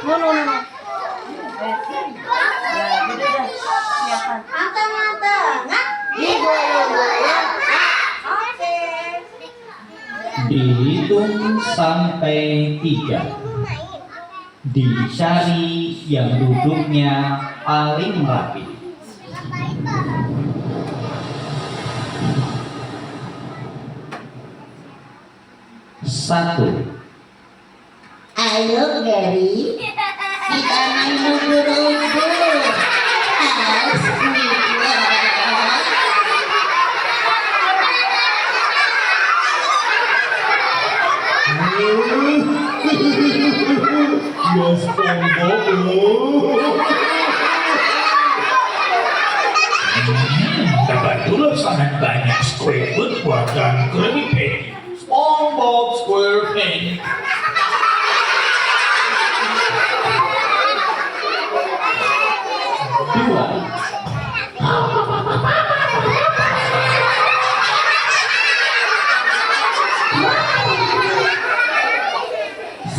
No. Ya, udah siapkan. Anteng-antengan. Digoyang-goyang. Oke. Dihitung sampai 3. Dicari yang duduknya paling rapi. 1. Ayo Gary, kita main ubur-ubur. Asik Ya SpongeBob. Kebetulan sangat banyak Squidward buatan Krabby Patty. SpongeBob SquarePants. 2.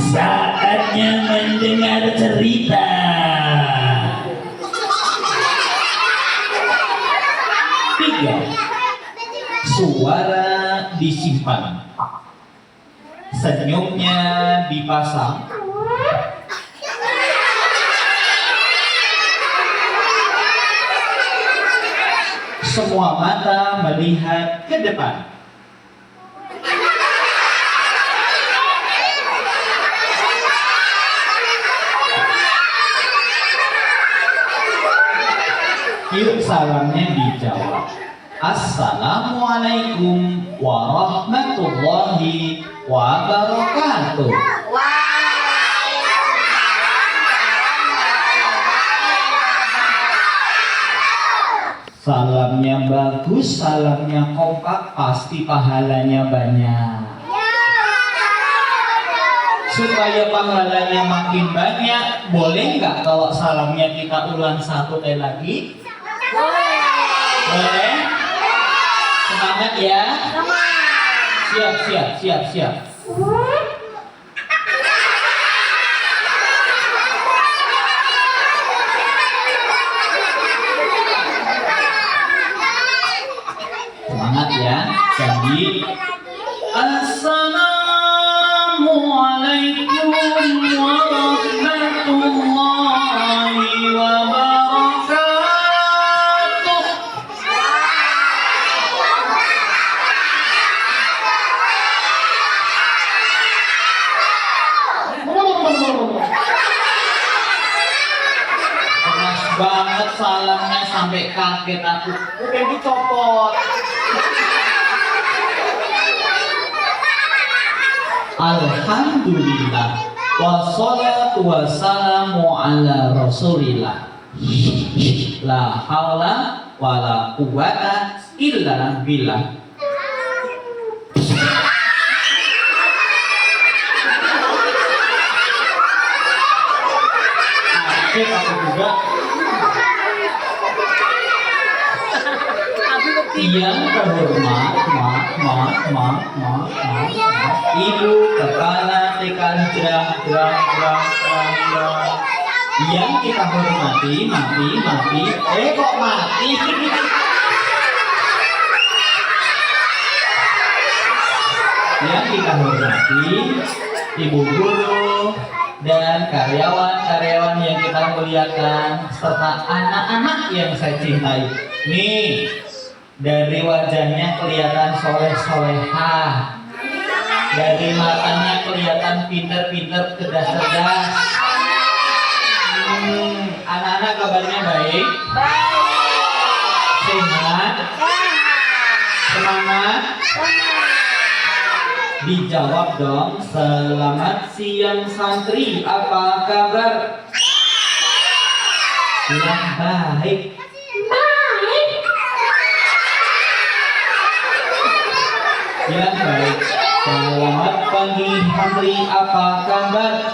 Saatnya mendengar cerita. 3. Suara disimpan. Senyumnya dipasang. Semua mata melihat ke depan. Yuk salamnya dijawab. Assalamualaikum warahmatullahi wabarakatuh. Salamnya bagus, salamnya kompak, pasti pahalanya banyak. Supaya pahalanya makin banyak, boleh nggak kalau salamnya kita ulang 1 kali lagi? Boleh? Semangat ya. Siap. Semangat ya. Jadi Assalamualaikum warahmatullahi wabarakatuh. Keras banget salamnya sampai kaget aku. Udah dicopot. Alhamdulillah wassalatu wassalamu ala rasulillah. La haula wala quwata illa billah. Asik aku juga. Yang terhormat, Ibu Kepala TKI Gerang. Yang kita hormati, kok mati? Yang kita hormati, Ibu Guru dan karyawan-karyawan yang kita muliakan serta anak-anak yang saya cintai. Nih, dari wajahnya kelihatan soleh-solehah. Dari matanya kelihatan pinter-pinter, cerdas-cerdas. Anak-anak kabarnya baik? Sehat? Semangat? Dijawab dong. Selamat siang santri, apa kabar? Yang baik. Yang baik. Selamat pagi Hamri, apa kabar?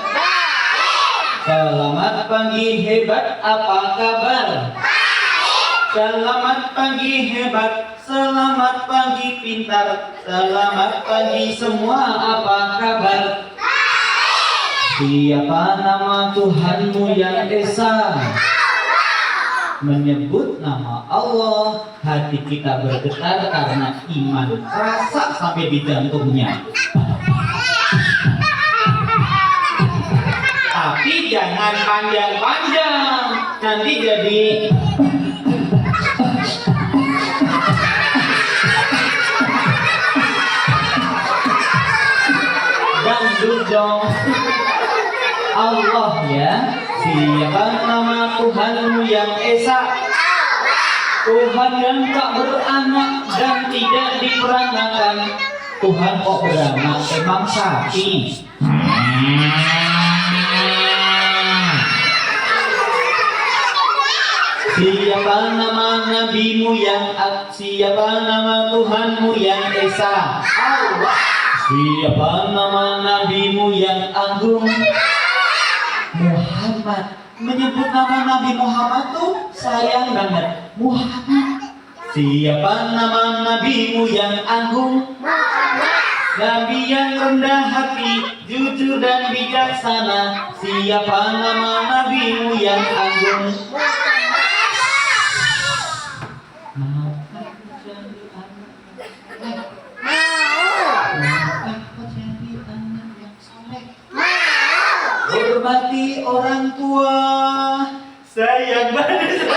Selamat pagi hebat, apa kabar? Selamat pagi hebat, selamat pagi pintar, selamat pagi semua, apa kabar? Siapa nama Tuhanmu yang Esa? Menyebut nama Allah, hati kita bergetar karena iman terasa sampai di jantungnya. Tapi jangan panjang-panjang, nanti jadi dangdut dong. Allah ya. Siapa nama Tuhanmu yang Esa? Tuhan yang tak beranak dan tidak diperanakan. Tuhan kok beranak, emang sapi. Siapa nama nabimu yang siapa nama Tuhanmu yang Esa? Allah. Siapa nama nabimu yang agung? Muhammad. Menyebut nama Nabi Muhammad tuh sayang banget. Muhammad. Siapa nama nabimu yang agung? Nabi yang rendah hati, jujur dan bijaksana. Siapa nama nabimu yang agung? Hormati orang tua. Sayang banget.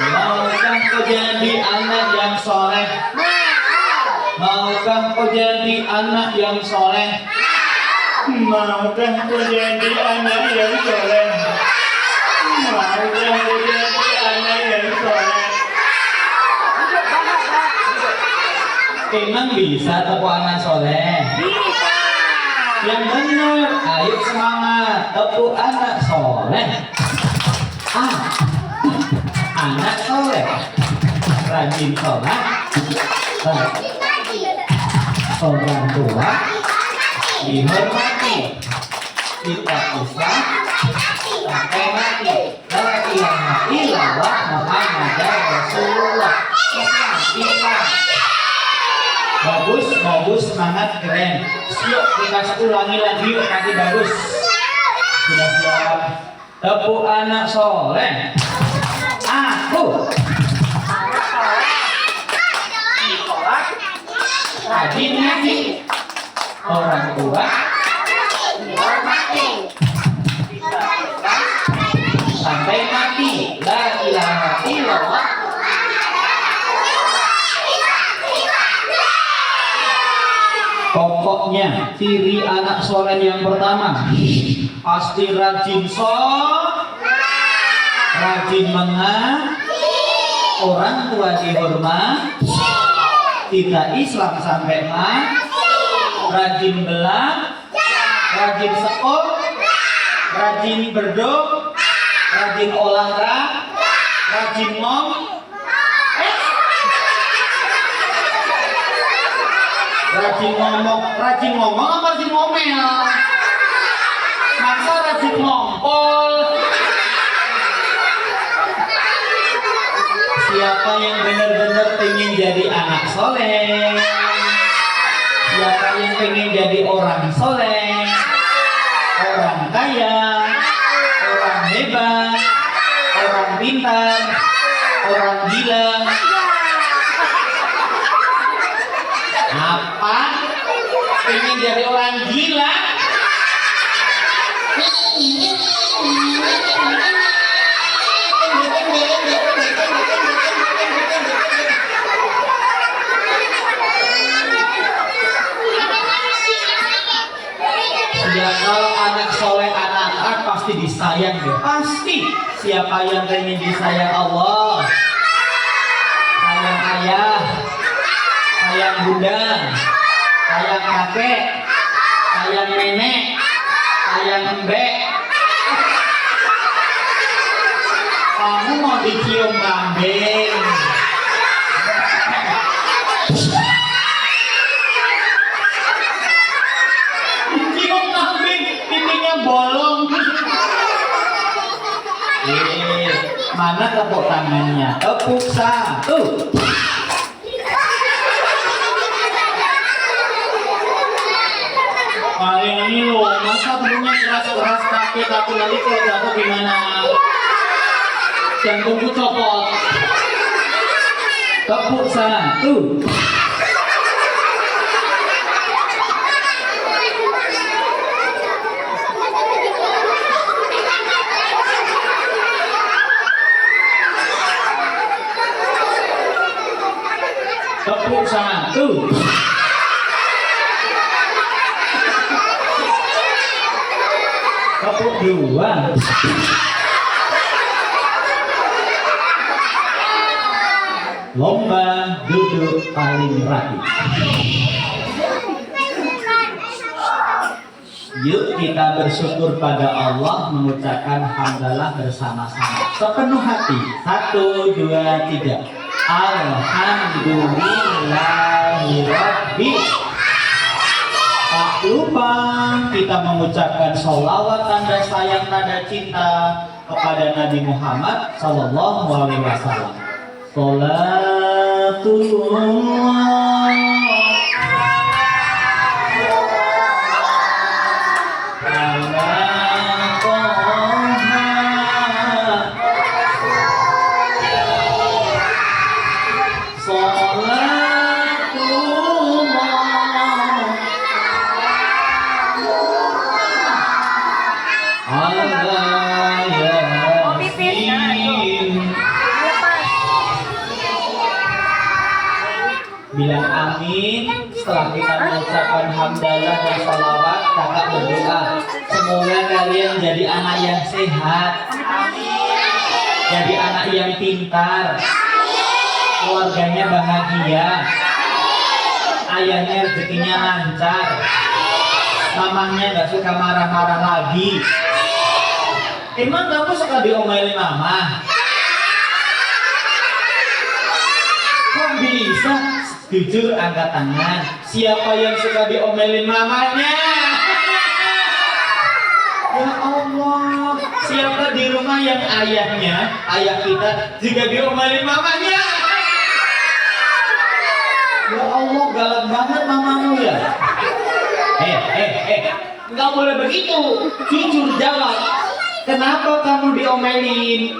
Maukah kau jadi anak yang soleh? Maukah kau jadi anak yang soleh? Maukah kau jadi anak yang soleh? Maukah kau jadi anak yang soleh? Emang bisa tepuk anak soleh? Bisa. Yang benar, ayo semangat tepuk anak soleh. Anak soleh, rajin sholat, orang tua dihormati, kita Islam sampai mati. La ilaha illallah Muhammadar Rasulullah. Islam. Bagus, semangat, keren. Yuk kita ulangi lagi, yuk nanti bagus. Sudah siap. Tepuk anak soleh. Aku Anak soleh. sholat, rajin ngaji, orang tua Dihormati. kita Islam sampai mati. La ilaha illallah. Pokoknya ciri anak soleh yang pertama pasti rajin rajin orang tua dihormat, kita Islam sampai rajin rajin sekolah, rajin berdoa, rajin olahraga, rajin rajin ngomong apa rajin ngomel? Masa rajin ngompol? Siapa yang benar-benar ingin jadi anak soleh? Siapa yang ingin jadi orang soleh? Orang kaya, orang hebat, orang pintar, orang gila. Apa? Ingin jadi orang gila? Ya kalau anak soleh anak pasti disayang deh. Pasti. Siapa yang ingin disayang Allah? Sayang ayah, sayang bunda, sayang kakek, sayang nenek, sayang mbek. Kamu mau dicium kambing? Dicium kambing, pipinya bolong. Mana tepuk tangannya? Tepuk satu. ini loh, masa temennya keras-keras takut nanti kalau jatuh gimana? Jantungku copot. Tepuk 1. Tepuk 1. Tepuk 2. Lomba duduk paling rapi. Yuk kita bersyukur pada Allah, mengucapkan hamdalah bersama-sama sepenuh hati. 1, 2, 3. Alhamdulillahirabbil. Tak lupa kita mengucapkan sholawat tanda sayang, tanda cinta kepada Nabi Muhammad Sallallahu Alaihi Wasallam. Salatullah ala Toha bilang amin. Setelah kita mengucapkan hamdalah dan salawat, kakak berdoa semoga kalian jadi anak yang sehat, jadi anak yang pintar, keluarganya bahagia, ayahnya rezekinya lancar, mamanya gak suka marah-marah lagi. Emang kamu suka diomelin mama? Kok bisa? Jujur angkat tangan. Siapa yang suka diomelin mamanya? Ya Allah. Siapa di rumah yang ayah kita juga diomelin mamanya? Ya Allah, galak banget mamamu ya. Nggak boleh begitu. Jujur jawab. Kenapa kamu diomelin?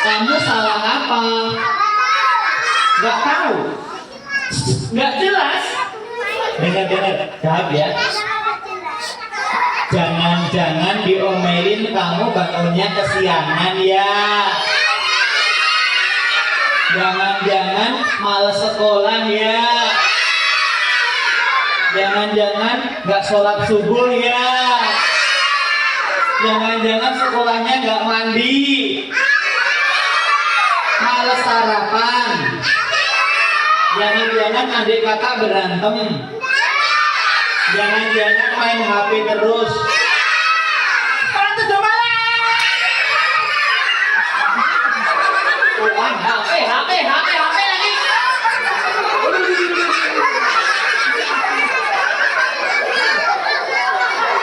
Kamu salah apa? Nggak tahu, nggak jelas. Dengar, jawab ya. Jangan-jangan diomelin kamu bangunnya kesiangan ya. Jangan-jangan malas sekolah ya. Jangan-jangan nggak sholat subuh ya. Jangan-jangan sekolahnya nggak mandi, malas sarapan. Jangan-jangan adik kakak berantem. Jangan-jangan main HP terus. HP lagi.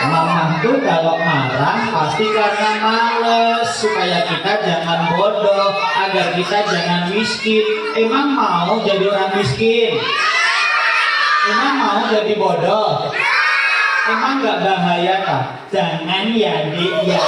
Mama tuh kalau marah pasti karena males, supaya kita jangan bodoh, agar kita jangan miskin. Emang mau jadi orang miskin? Emang mau jadi bodoh? Emang gak bahaya kah? Jangan ya Dik ya.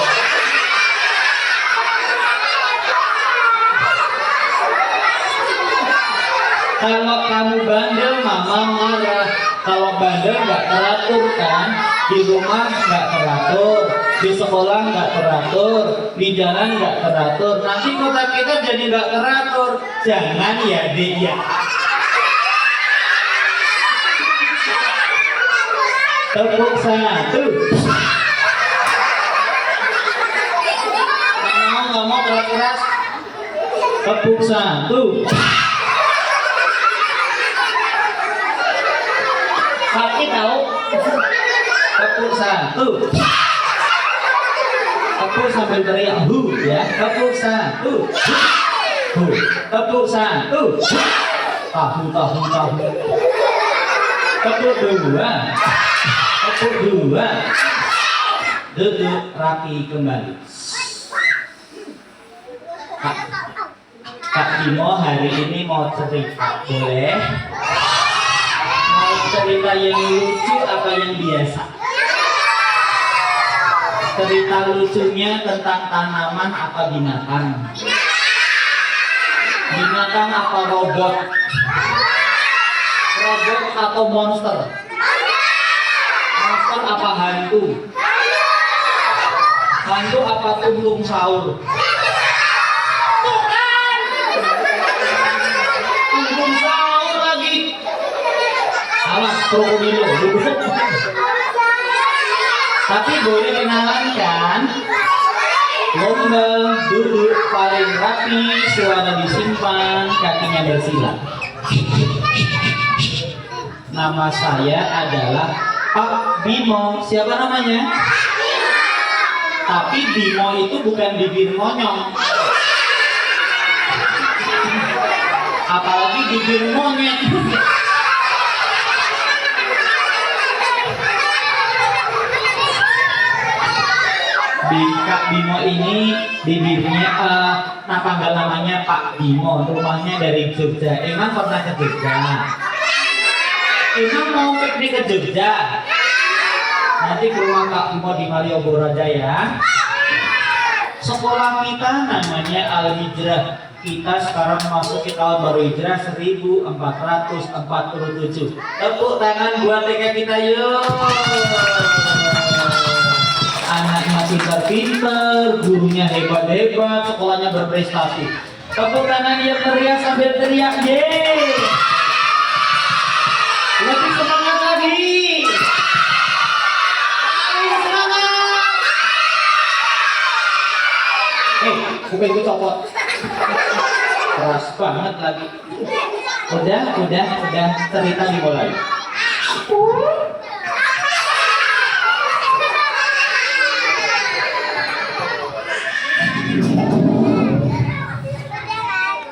Kalau kamu bandel mama marah. Kalau bandel gak teratur kan? Di rumah gak teratur, di sekolah gak teratur, di jalan gak teratur. Nanti kota kita jadi gak teratur. Jangan ya Dik ya. Tepuk 1. Nggak mau keras-keras. Tepuk 1. Sakit tahu. Tepuk 1. Tepuk sambil teriak hu ya. Tepuk 1. Hu. Tepuk 1. Tahu. Tepuk 2. Tepuk 2. Duduk rapi kembali. Kak Bimo hari ini mau cerita, boleh? Mau cerita cerita yang lucu apa yang biasa? Cerita lucunya tentang tanaman apa binatang? Binatang apa robot? Robot atau monster? Monster apa hantu? Hantu apa tuntung sahur? Tuntung sahur lagi. Awas, krokodilo. Tapi boleh kenalan kan? Lomba duduk paling rapi, suara disimpan, kakinya bersila. Nama saya adalah Pak Bimo. Siapa namanya? Tapi Bimo itu bukan bibir monyong. Apalagi bibir monyet. Kak Bimo ini bibirnya panggal namanya Pak Bimo, rumahnya dari Jogja. Emang pernah ke Jogja? Emang mau piknik ke Jogja? Nanti ke rumah Kak Bimo di Malioboro ya. Sekolah kita namanya Al-Hijrah. Kita sekarang masuk ke tahun baru Hijrah 1447. Tepuk tangan buat TK kita yuk. Anaknya pintar-pintar, gurunya hebat-hebat, sekolahnya berprestasi. Tepuk tangan yang teriak sambil teriak, yeay! Lebih semangat lagi! Lebih semangat! Kupingku copot. Keras banget lagi. Udah, cerita dimulai.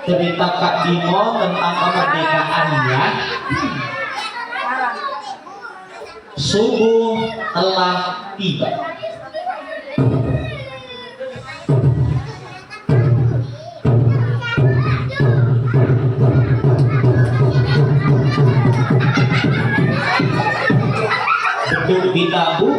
Cerita Kak Bimo tentang kemerdekaannya. Subuh telah tiba. Duduk di tabu.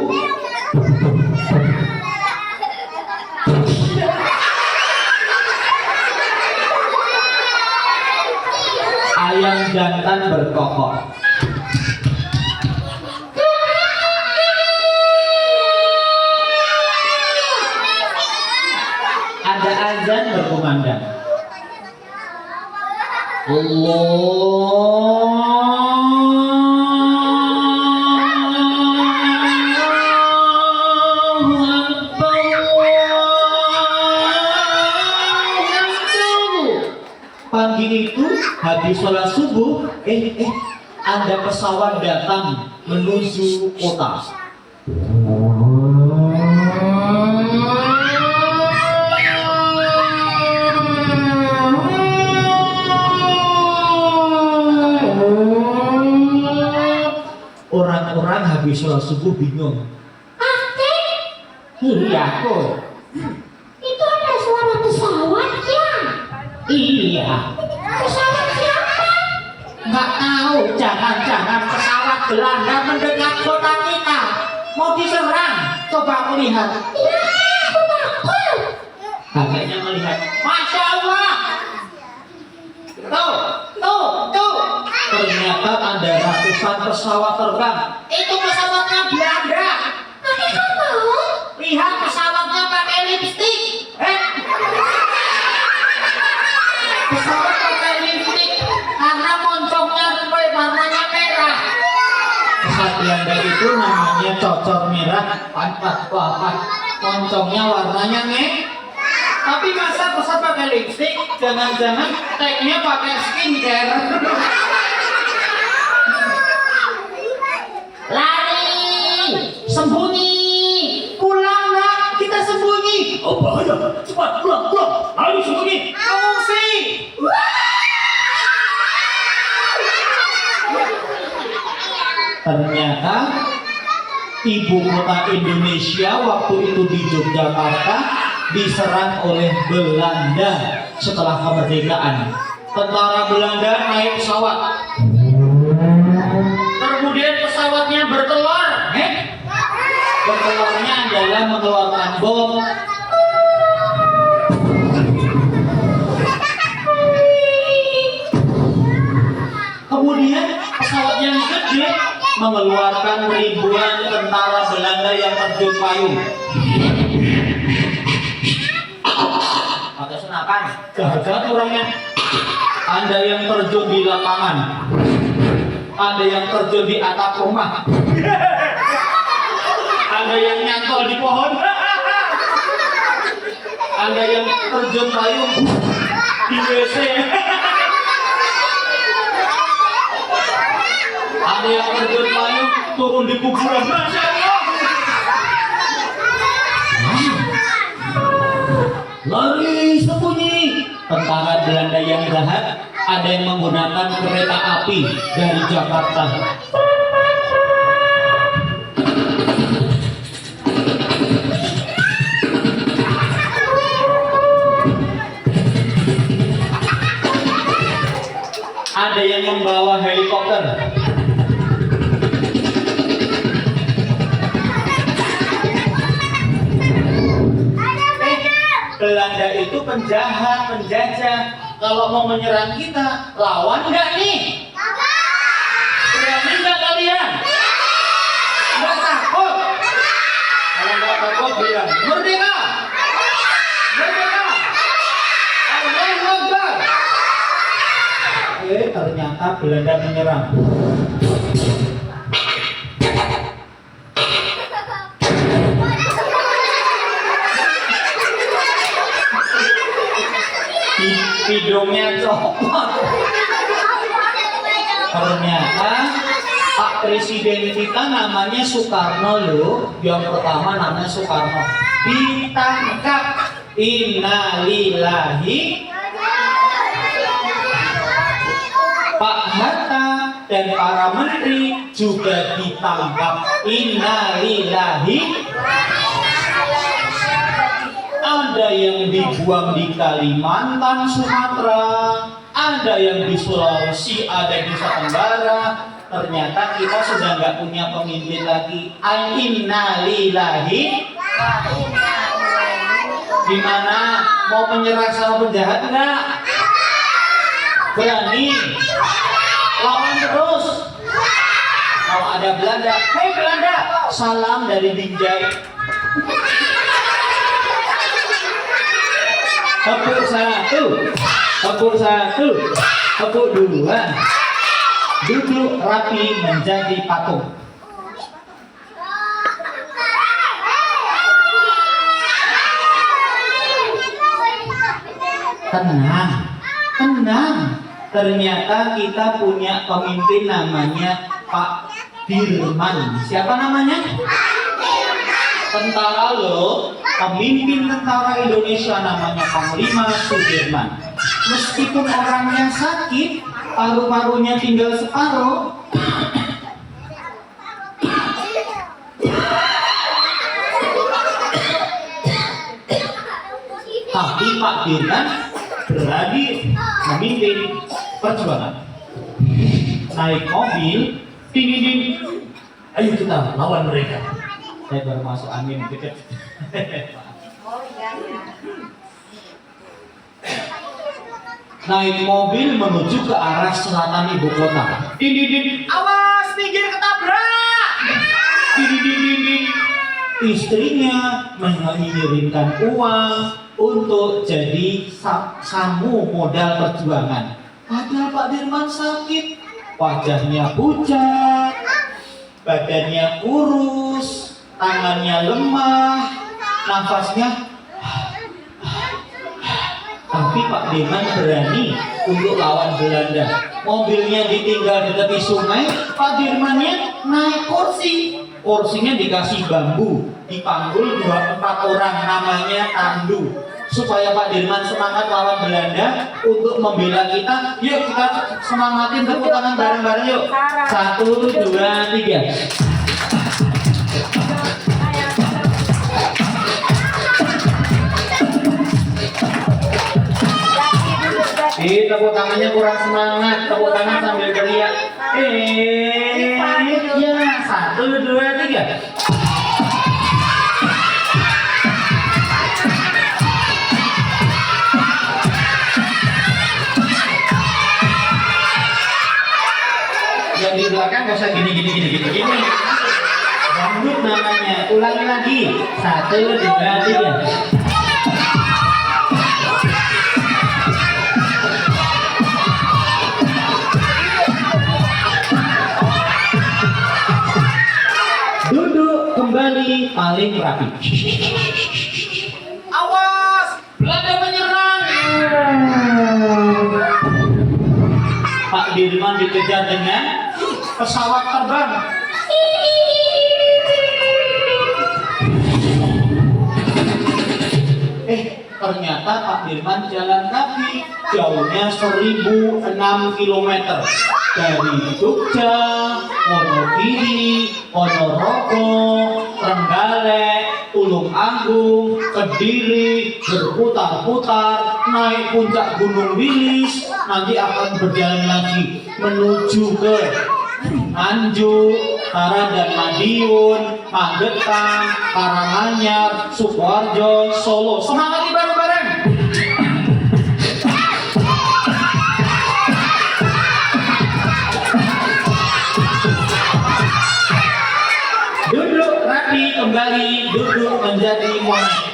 Ayam jantan berkokok. Ada azan berkumandang. Pagi itu habis sholat subuh, ada pesawat datang menuju kota. Orang-orang habis sholat subuh bingung. Iya kok. Itu ada suara pesawat ya? Iya. Pesawat siapa? Nggak tahu, jangan-jangan pesawat Belanda mendekat kota kita. Mau diserang. Coba aku lihat. Ya, aku takut. Kakeknya melihat. Masya Allah. Tuh. Ternyata ada ratusan pesawat terbang. Itu pesawatnya Belanda. Kakek kan mau? Lihat pesawatnya pakai lipstik. Pesawat pakai lipstik karena moncongnya warnanya merah. Pesawat Belanda itu namanya cocor merah, pantat. Moncongnya warnanya Tapi masa pesawat pakai lipstik, jangan-jangan tagnya pakai skincare. Lari, sembunyi, pulang nak, kita sembunyi. Oh bahaya, cepat pulang, ayo sembunyi. Mengungsi. Ternyata ibu kota Indonesia waktu itu di Yogyakarta diserang oleh Belanda setelah kemerdekaan. Tentara Belanda naik pesawat. Kemudian Belanda mengeluarkan bom. Kemudian pesawat yang gede mengeluarkan ribuan tentara Belanda yang terjun payung. Pakai senapan, jahat orangnya. Ada yang terjun di lapangan, ada yang terjun di atap rumah, ada yang nyantol di pohon, ada yang terjun payung di WC, ada yang terjun payung turun di kuburan. Masya Allah. Lari sembunyi. Tentara Belanda yang jahat ada yang menggunakan kereta api dari Jakarta. Ada yang membawa helikopter. Belanda itu penjahat, penjajah. Kalau mau menyerang kita, lawan nggak nih? Berani nggak kalian? Nggak takut? Kalau nggak takut bilang merdeka, merdeka. Allahu Akbar. Ternyata Belanda menyerang. Hidungnya copot. Ternyata Pak Presiden kita namanya Soekarno loh. Yang pertama namanya Soekarno. Ditangkap. Innalillahi. Pak Hatta dan para menteri juga ditangkap. Innalillahi. Ada yang dibuang di Kalimantan, Sumatera, ada yang di Sulawesi, ada di Nusa Tenggara. Ternyata kita sudah nggak punya pemimpin lagi. Innalillahi. Gimana? Mau menyerah sama penjahat nggak? Berani? Lawan terus. Kalau ada Belanda, hei Belanda, salam dari Binjai. Tepuk satu, tepuk satu, tepuk dua. Duduk rapi menjadi patung. Tenang, tenang. Ternyata kita punya pemimpin namanya Pak Dirman. Siapa namanya? Tentara loh, pemimpin tentara Indonesia namanya Panglima Sudirman. Meskipun orangnya sakit, paru-parunya tinggal separuh, tapi Pak Dirman berani memimpin perjuangan. Naik mobil, ding. Ayo kita lawan mereka. Saya baru masuk angin dikit. Naik mobil menuju ke arah selatan ibu kota. Ding. Awas, minggir ketabrak. Ding. Istrinya mengirimkan uang untuk jadi samu modal perjuangan. Padahal Pak Dirman sakit, wajahnya pucat, badannya kurus, tangannya lemah, nafasnya. Tapi Pak Dirman berani untuk lawan Belanda. Mobilnya ditinggal di tepi sungai, Pak Dirmannya naik kursi. Kursinya dikasih bambu, dipanggul 2-4 orang, namanya tandu. Supaya Pak Dirman semangat lawan Belanda untuk membela kita. Yuk kita semangatin, tepuk tangan bareng-bareng yuk. 1, 2, 3. Tepuk tangannya kurang semangat, tepuk tangan sambil teriak. Ya, 1, 2, 3. Yang di belakang gak usah gini. Dangdut namanya. Ulangi lagi. 1, 2, 3. Duduk kembali paling rapi. Awas, Belanda menyerang. Pak Dirman dikejar dengan pesawat terbang. Ternyata Pak Dirman jalan kaki, jauhnya 1006 km dari Jogja, Wonogiri, Ponorogo, Trenggalek, Tulung Agung, Kediri, berputar-putar naik puncak Gunung Wilis, nanti akan berjalan lagi menuju ke Nganjuk, Tara dan Madiun, Magetan, Karanganyar, Sukoharjo, Solo. Semangat nih bareng-bareng. Duduk rapi kembali, duduk menjadi monek.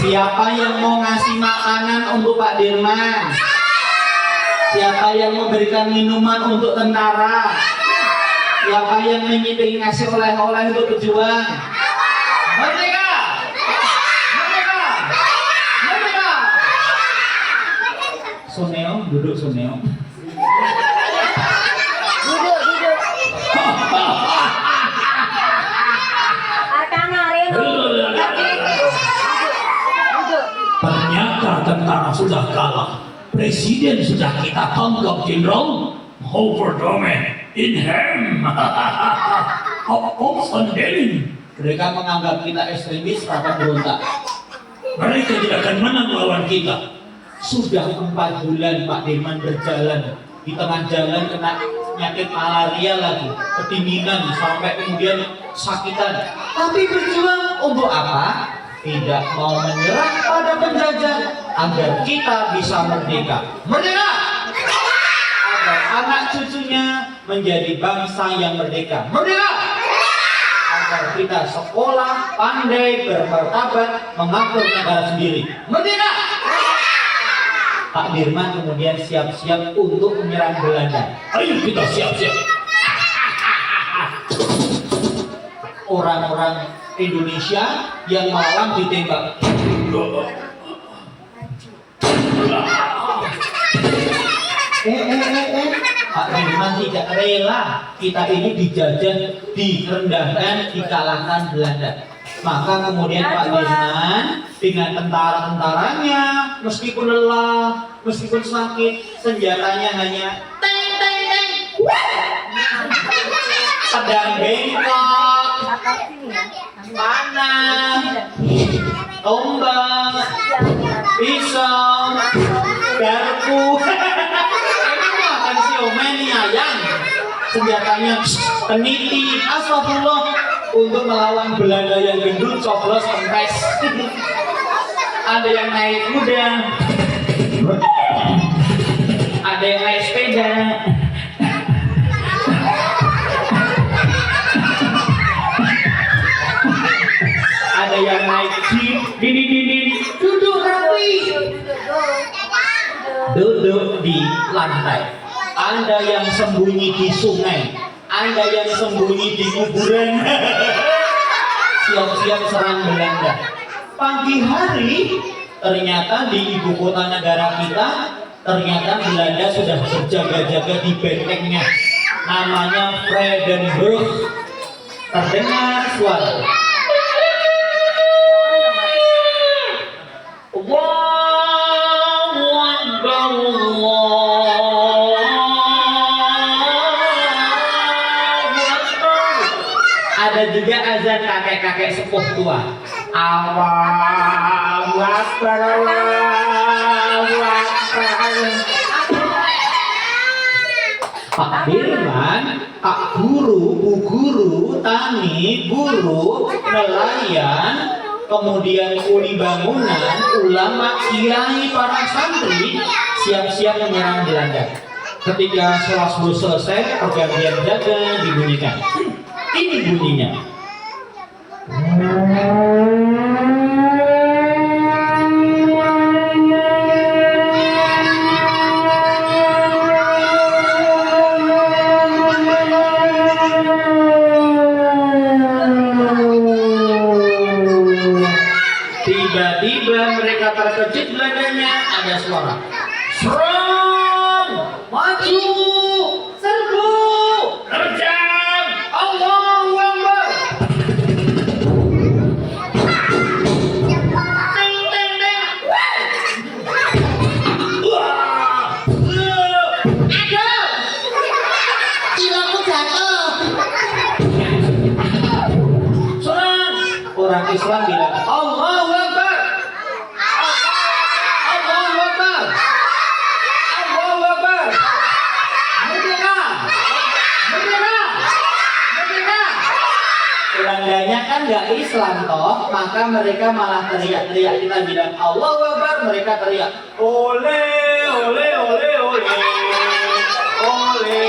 Siapa yang mau ngasih makanan untuk Pak Dirman? Siapa yang memberikan minuman untuk tentara? Siapa yang ngasih oleh-oleh untuk pejuang? Merdeka! Merdeka! Merdeka! Soneo, duduk Soneo. Duduk. Ternyata tentara sudah kalah. Presiden sudah kita tangkap, Jenderal. Overdome in ham. Outstanding. Mereka menganggap kita ekstremis rapat berontak. Mereka tidak akan menang melawan kita. Sudah 4 bulan Pak Dirman berjalan, di tengah jalan kena penyakit malaria lagi, kedinginan sampai kemudian sakitan. Tapi berjuang untuk apa? Tidak mau menyerah pada penjajah agar kita bisa merdeka. Merdeka! Agar anak cucunya menjadi bangsa yang merdeka. Merdeka! Agar kita sekolah, pandai, bermartabat, mengatur negara sendiri. Merdeka! Pak Dirman kemudian siap-siap untuk menyerang Belanda. Ayo kita siap-siap. Orang-orang Indonesia yang melawan ditembak. Pak Dirman tidak rela kita ini dijajah, direndahkan, dikalahkan Belanda. Maka kemudian Pak Dirman dengan tentara-tentaranya, meskipun lelah, meskipun sakit, senjatanya hanya teng. Pedang bengkok, panah, tombak, pisau, garpu. Ini makan siomay nih ayam. Senjatanya peniti, astagfirullah, untuk melawan Belanda yang gendut, coblos, kempes. Ada yang naik kuda, ada yang naik sepeda. Ada yang naik jeep, duduk rapi, duduk di lantai. Anda yang sembunyi di sungai, Anda yang sembunyi di kuburan, siap-siap serang Belanda. Pagi hari, ternyata di ibu kota negara kita, ternyata Belanda sudah berjaga-jaga di bentengnya. Namanya Vredenburg. Terdengar suara. Ada juga azan kakek-kakek sepuh tua. Allahu Akbar, Allahu Akbar. Pak Dirman, Pak Guru, Bu Guru, Tani, Guru, nelayan, kemudian kuli bangunan, ulama, kiai, para santri siap-siap menyerang Belanda. Ketika sholat subuh selesai, pergantian jaga dibunyikan. Ini bunyinya. Tiba-tiba mereka terkejut, Belandanya ada suara. Serang! Maju! Serbu! Terjang! Allahu Akbar! Ting, ting, ting! Wah! Aduh, cilokku jatuh. Serang! Orang Islam bilang, Allahu Akbar! Allahu Akbar! Allahu Akbar! Merdeka! Merdeka! Merdeka! Belandanya kan nggak Islam toh, maka mereka malah teriak-teriak. Kita bilang Allahu Akbar, mereka teriak ole ole ole ole ole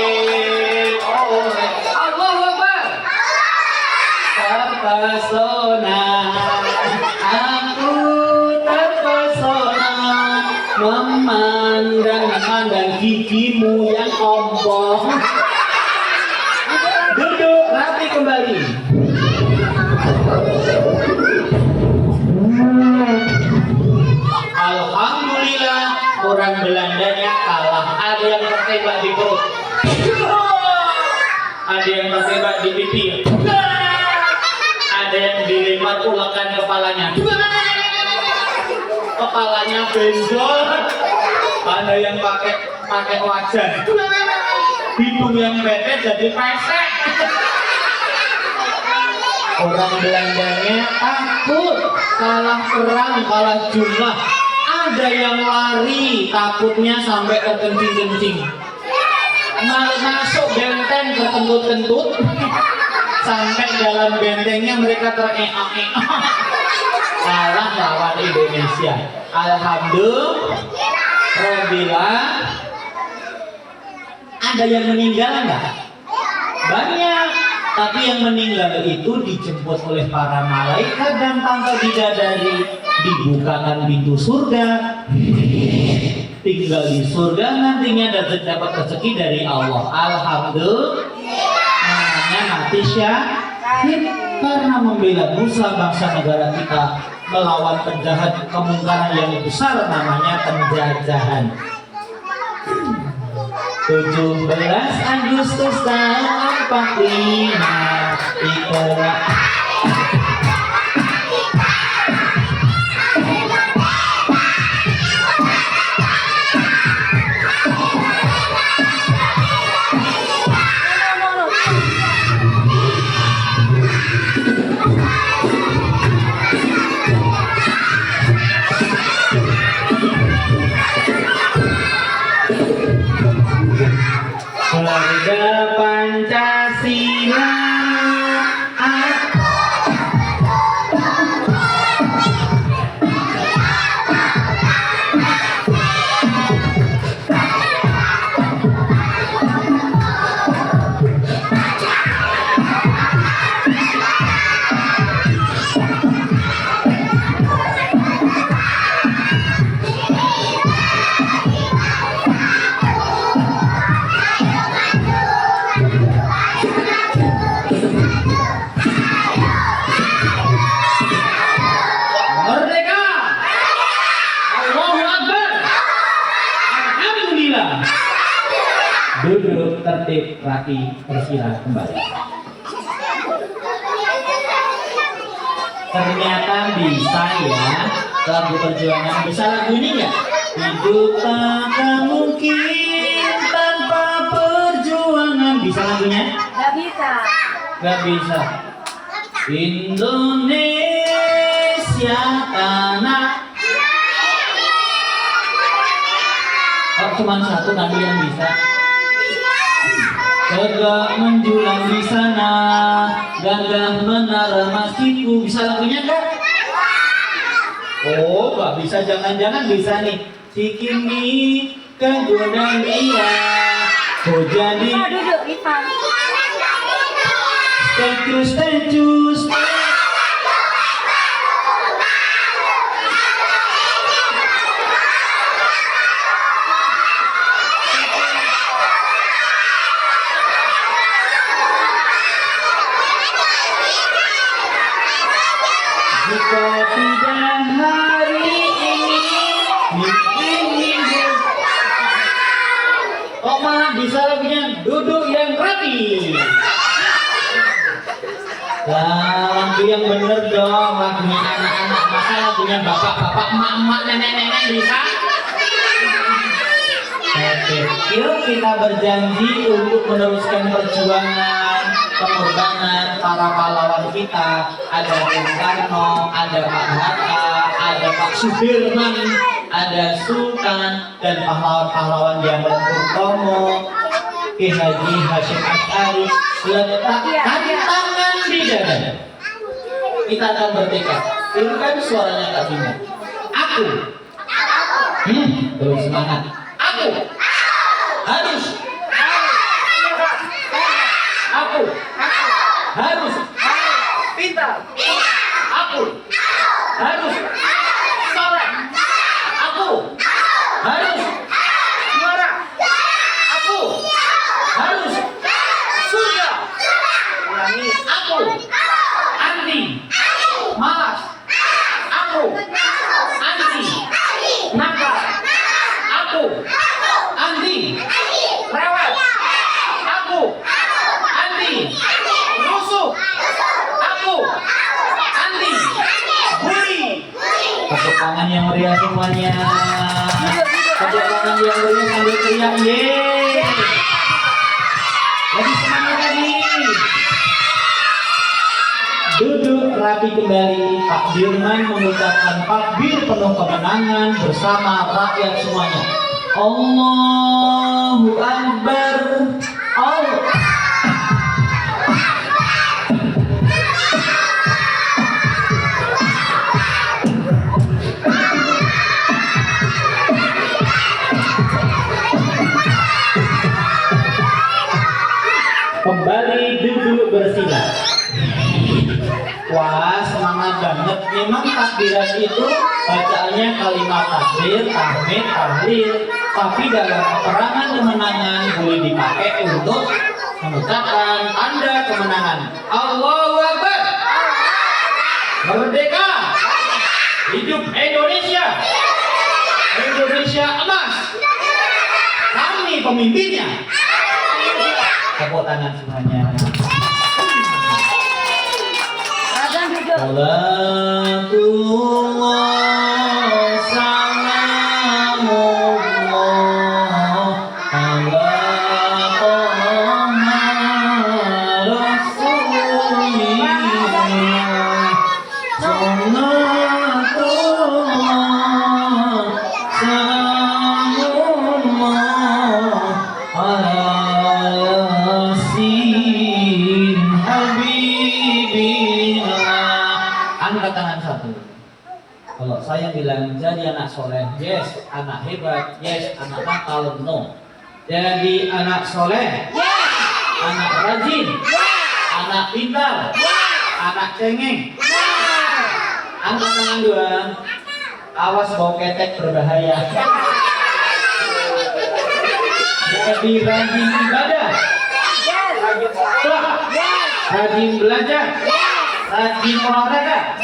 ole Allahu Akbar. Terpesona, aku terpesona memandang gigimu yang ompong. Duduk rapi kembali. Alhamdulillah, orang Belandanya kalah. Ada yang tertembak di perut, ada yang tertembak di pipi, ada yang dilempar ulekan kepalanya, kepalanya benjol, ada yang pakai wajan, hidung yang pendek jadi pesek. Orang Belandanya takut, kalah perang, kalah jumlah. Ada yang lari, takutnya sampai kekencing-kencing. Masuk benteng terkentut-kentut, sampai dalam bentengnya mereka tereak-eak. Kalah lawan Indonesia. Alhamdulillah. Ada yang meninggal enggak? Banyak. Tapi yang meninggal itu dijemput oleh para malaikat dan tanpa bidadari, dibukakan pintu surga, tinggal di surga nantinya dan dapat rezeki dari Allah. Alhamdulillah. Namanya mati syahid karena membela Musa, bangsa negara kita, melawan penjahat kemungkaran yang besar namanya penjajahan. 17 Agustus tahun 45 Ikra. Keluarga Pancasila. Merdeka! Allahu Akbar! Alhamdulillah. Duduk tertib, rapi, bersila kembali. Ternyata bisa ya, lagu perjuangan. Bisa lagu ini nggak? Hidup takkan mungkin tanpa perjuangan. Bisa lagunya? Nggak bisa. Nggak bisa. Indonesia tanah. Oh, cuma satu nanti yang bisa. Tegak menjulang di sana, gagah menara masjidku. Bisa lagunya enggak? Oh, nggak bisa. Jangan-jangan bisa nih. Cikini kegoda dia. Kau jadi Duduk di panggung. status. Jika tidak hari ini kok malah bisa lagunya duduk yang rapi. Lah lagu yang bener dong, lagunya anak-anak, masa lagunya bapak-bapak, emak-emak, nenek-nenek bisa? Oke, yuk kita berjanji untuk meneruskan perjuangan pengorbanan para pahlawan kita. Ada Bung Karno, ada Pak Hatta, ada Pak Sudirman, ada Sultan, dan pahlawan-pahlawan yang Purnomo, Ki Haji Hasyim Asy'ari. Letakkan tangan di dada. Kita akan bertekad. Dengarkan suaranya Kak Bimo. Aku. Terus semangat. Aku harus. Aku harus pintar. Aku harus soleh. Aku harus juara. Aku harus surga. Ulangi. Aku anti malas. Aku anti nakal. Aku anti rewel. Aku anti rusuh. Aku anti bully. Tepuk tangan yang meriah semuanya. Tepuk tangan yang meriah sambil teriak yeay. Lebih semangat lagi. Duduk rapi kembali. Pak Dirman mengucapkan takbir penuh kemenangan bersama rakyat semuanya. Allahu Akbar. Allah. Kembali duduk bersila. Wah, semangat banget. Memang takbiran itu bacaannya kalimat takbir, tahmid, tahlil. Tapi dalam peperangan kemenangan boleh dipakai untuk mengucapkan tanda kemenangan. Allahu Akbar. Merdeka. Hidup Indonesia. Indonesia emas. Kami pemimpinnya. Tepuk tangan semuanya. Salatullah salamullah ala Muhammad Rasulillah. Salatullah salamullah ala Yasin Habibina. Angkat tangan satu. Kalau saya bilang jadi anak soleh, yes. Anak hebat, yes. Anak nakal, no. Jadi anak soleh, yes. Anak rajin, yes. Anak pintar, yes. Anak cengeng, yes. Angkat tangan dua. Awas bau ketek berbahaya. Jadi rajin ibadah, yes. Rajin sekolah, yes. Rajin belajar, yes. Rajin olahraga,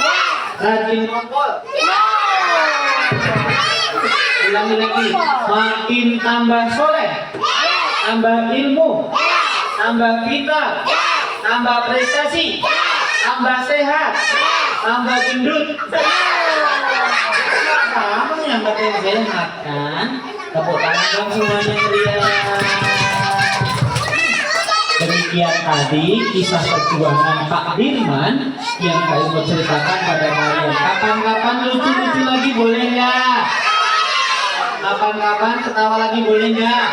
rajin ngompol. Ulangi lagi. Makin tambah soleh, tambah ilmu, tambah pintar, tambah prestasi, tambah sehat, tambah gendut. Kamu yang penting sehat kan? Tepuk tangan dong semuanya meriah. Demikian tadi kisah perjuangan Pak Dirman yang kami mau ceritakan pada kalian. Kapan-kapan lucu-lucu lagi boleh nggak? Kapan-kapan ketawa lagi boleh nggak?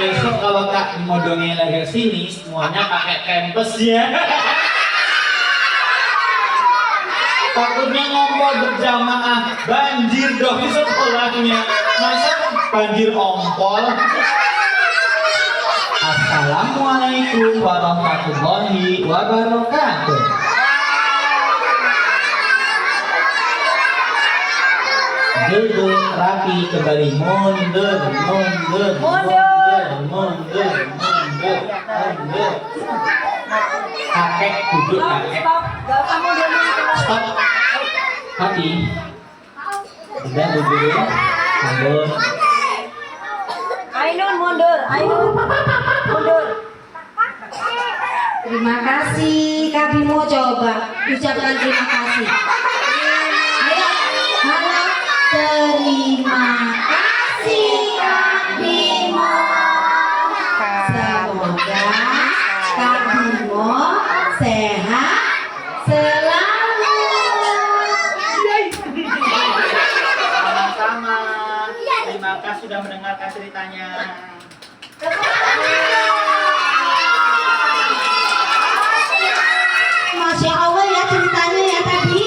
Besok kalau Kak mau dongeng lagi sini semuanya pakai kampus ya. Takutnya ngompol berjamaah banjir dong sekolahnya. Masa banjir ompol? Assalamualaikum warahmatullahi wabarakatuh. Duduk rapi kembali mundur. Kakek duduk kakek. Stop. Hati. Udah duduk. Mundur. Ainun mundur, Ainun mundur. Terima kasih, Kak Bimo, coba ucapkan terima kasih. Ayo, halo. Terima kasih, Kak Bimo. Semoga Kak Bimo sehat selalu. Sama-sama. Terima kasih sudah mendengarkan ceritanya. Masya Allah ya ceritanya ya tadi.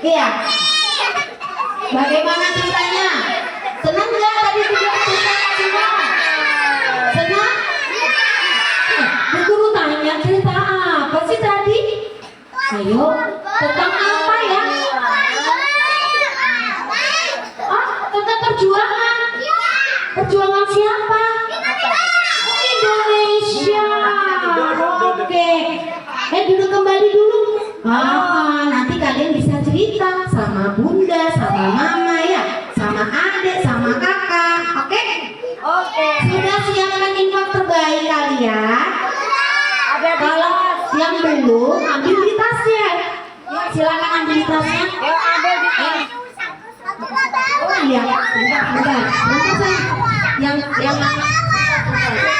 Iya. Bagaimana ceritanya? Senang nggak tadi video cerita Bimo? Senang? Bu Guru tanya cerita apa sih tadi? Ayo, tentang apa ya? Ah, tentang perjuangan. Perjuangan siapa? Indonesia. Oke. Duduk kembali dulu. Nanti kalian bisa cerita sama bunda, sama mama ya, sama adik, sama kakak. Oke? Oke. Sudah siapkan infak terbaik kalian. Ada Kalau yang belum, ambil di tasnya. Silakan ambil di tasnya. Yuk ambil di tas. Oh iya, bentar. Bentar, sayang. Yang mana?